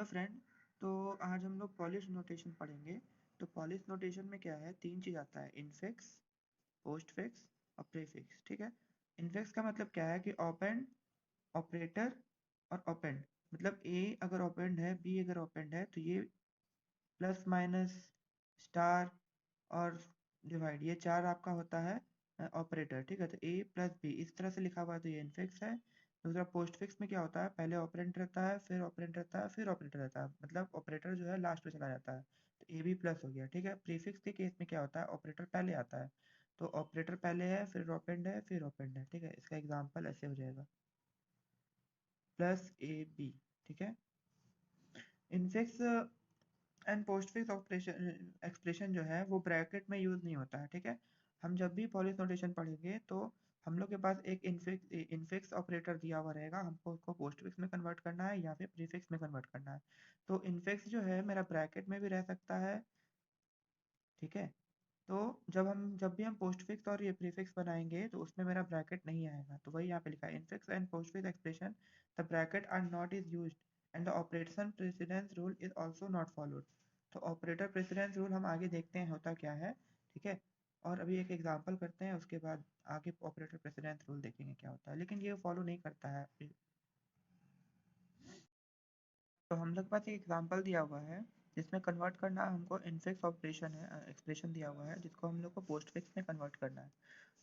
Hello friend. तो आज हम लोग पॉलिश नोटेशन पढ़ेंगे। तो पॉलिश नोटेशन में क्या है, तीन चीज़ आता है, इनफिक्स, पोस्टफिक्स और प्रीफिक्स। ठीक है। इनफिक्स का मतलब क्या है कि ऑपेंड, ऑपरेटर और ऑपेंड। मतलब ए अगर ऑपेंड है, बी अगर ऑपेंड है, तो ये प्लस माइनस स्टार और डिवाइड, ये चार आपका होता है ऑपरेटर। ठीक है। तो ए प्लस बी इस तरह से लिखा हुआ है, तो ये इनफिक्स है। दूसरा पोस्ट फिक्स में क्या होता है, पहले ऑपरेंट रहता है, फिर ऑपरेंट रहता है, फिर ऑपरेटर रहता है, मतलब ऑपरेटर जो है लास्ट में चला जाता है, तो ए बी प्लस हो गया। ठीक है। प्रीफिक्स के केस में क्या होता है, ऑपरेटर पहले आता है, तो ऑपरेटर पहले है, फिर ऑपेंड है, फिर ऑपेंड है। ठीक है। इसका एग्जाम्पल ऐसे हो जाएगा, प्लस ए बी। ठीक है। Infix and postfix operation expression जो है वो ब्रैकेट में यूज़ नहीं होता है। ठीक है। हम जब भी पॉलिश नोटेशन पढ़ेंगे तो हम लोग के पास एक इनफिक्स ऑपरेटर दिया हुआ रहेगा, हमको उसको पोस्टफिक्स में कन्वर्ट करना है या फिर प्रीफिक्स में कन्वर्ट करना है। तो इनफिक्स जो है मेरा ब्रैकेट में भी रह सकता है। ठीक है। तो जब भी हम पोस्टफिक्स और ये प्रीफिक्स बनाएंगे तो उसमें मेरा ब्रैकेट नहीं आएगा, तो वही यहाँ पे लिखा है, infix and postfix expression the bracket are not is used and the operation precedence rule is also not followed. तो ऑपरेटर प्रेसिडेंस रूल हम आगे देखते हैं होता क्या है। ठीक है। और अभी एक एग्जांपल करते हैं, उसके बाद आगे ऑपरेटर प्रेसिडेंस रूल देखेंगे क्या होता है, लेकिन ये फॉलो नहीं करता है। तो हम लोग के पास एक एग्जांपल दिया हुआ है जिसमें कन्वर्ट करना हमको इनफिक्स ऑपरेशन है, एक्सप्रेशन दिया हुआ है जिसको हम लोग को पोस्टफिक्स में कन्वर्ट करना है।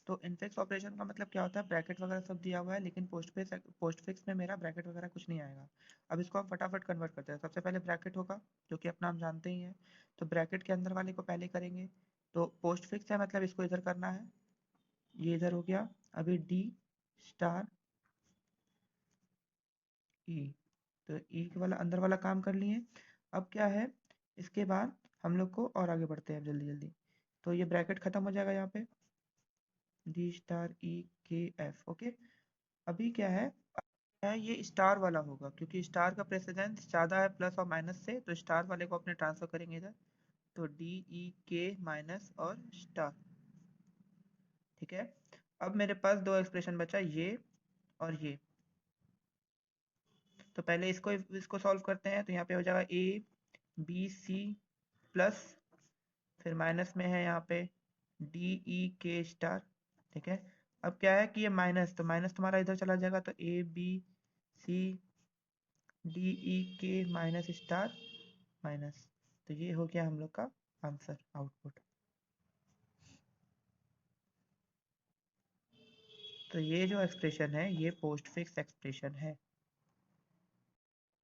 तो इनफिक्स ऑपरेशन का मतलब क्या होता है, ब्रैकेट वगैरह सब दिया हुआ है, लेकिन पोस्टफिक्स में मेरा ब्रैकेट वगैरह कुछ नहीं आएगा। अब इसको हम फटाफट कन्वर्ट करते हैं। सबसे पहले ब्रैकेट होगा, जो कि अपना हम जानते ही हैं, तो ब्रैकेट के अंदर वाले को पहले करेंगे। तो पोस्टफिक्स है मतलब इसको इधर करना है, ये इधर हो गया। अभी डी स्टार ई, तो ई वाला अंदर वाला काम कर लिए। अब क्या है, इसके बाद हम लोग को और आगे बढ़ते हैं जल्दी जल्दी। तो ये ब्रैकेट खत्म हो जाएगा यहाँ पे, डी स्टार ई के एफ। ओके। अभी क्या है ये स्टार वाला होगा, क्योंकि स्टार का प्रेसिडेंस ज़्यादा है प्लस और माइनस से, तो स्टार वाले को अपने ट्रांसफर करेंगे इधर। तो डी ई के माइनस और स्टार। ठीक है। अब मेरे पास दो एक्सप्रेशन बचा, ये और ये। तो पहले इसको इसको सॉल्व करते हैं। तो यहाँ पे हो जाएगा ए बी सी प्लस, फिर माइनस में है यहाँ पे डी ई के स्टार। ठीक है। अब क्या है कि ये माइनस, तो माइनस तुम्हारा इधर चला जाएगा, तो A B C D E के माइनस स्टार माइनस। तो ये हो गया हम लोग का आंसर, आउटपुट। तो ये जो एक्सप्रेशन है ये पोस्ट फिक्स एक्सप्रेशन है।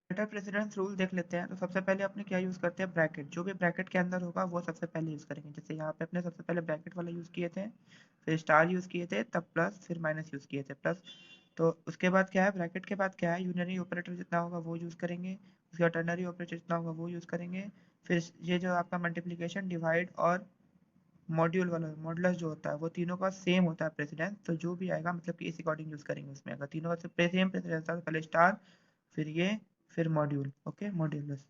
ऑपरेटर प्रेसिडेंस रूल देख लेते हैं। तो सबसे पहले अपने क्या यूज़ करते हैं, ब्रैकेट। जो भी ब्रैकेट के अंदर होगा वो सबसे पहले यूज़ करेंगे। जैसे यहाँ पे अपने सबसे पहले ब्रैकेट वाला यूज़ किए थे, फिर स्टार यूज़ किए थे, तब प्लस, फिर माइनस यूज़ किए थे, प्लस। तो उसके बाद क्या है, ब्रैकेट के बाद क्या है, यूनरी ऑपरेटर जितना होगा वो यूज़ करेंगे, उसके बाद टर्नरी ऑपरेटर जितना होगा वो यूज़ करेंगे। फिर ये जो आपका मल्टीप्लिकेशन, डिवाइड और मॉड्यूल वाला मॉडुलस जो होता है वो तीनों का सेम होता है प्रेसिडेंस, तो जो भी आएगा मतलब कि इस अकॉर्डिंग यूज़ करेंगे उसमें। अगर तीनों का सेम प्रेसिडेंस था तो पहले स्टार, फिर ये, फिर मॉड्यूल। Okay, modulus.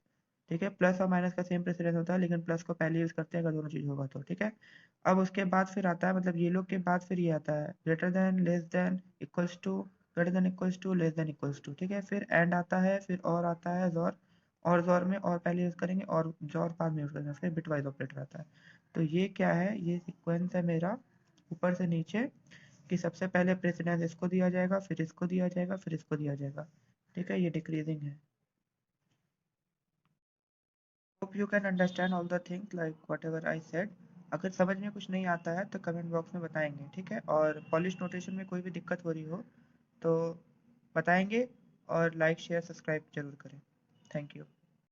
ठीक है। प्लस और माइनस का सेम प्रेसिडेंस होता है, लेकिन प्लस को पहले यूज़ करते हैं अगर दोनों चीज़ होगा तो। ठीक है। अब उसके बाद फिर आता है, मतलब ये लोग के बाद फिर ये आता है, greater than, less than, equals to, greater than equals to, less than equals to. ठीक है। फिर एंड आता है, फिर और आता है जोर, और जोर में और पहले यूज़ करेंगे और जोर बाद में यूज़ करेंगे, फिर बिटवाइज ऑपरेटर आता है। तो ये क्या है, ये सीक्वेंस है मेरा ऊपर से नीचे, कि सबसे पहले प्रेसिडेंस इसको दिया जाएगा, फिर इसको दिया जाएगा, फिर इसको दिया जाएगा। ठीक है। ये डिक्रीजिंग है। Hope you can understand all the things like what ever I said. अगर समझ में कुछ नहीं आता है तो कमेंट बॉक्स में बताएंगे। ठीक है। और पॉलिश नोटेशन में कोई भी दिक्कत हो रही हो तो बताएंगे, और लाइक शेयर सब्सक्राइब जरूर करें। Thank you.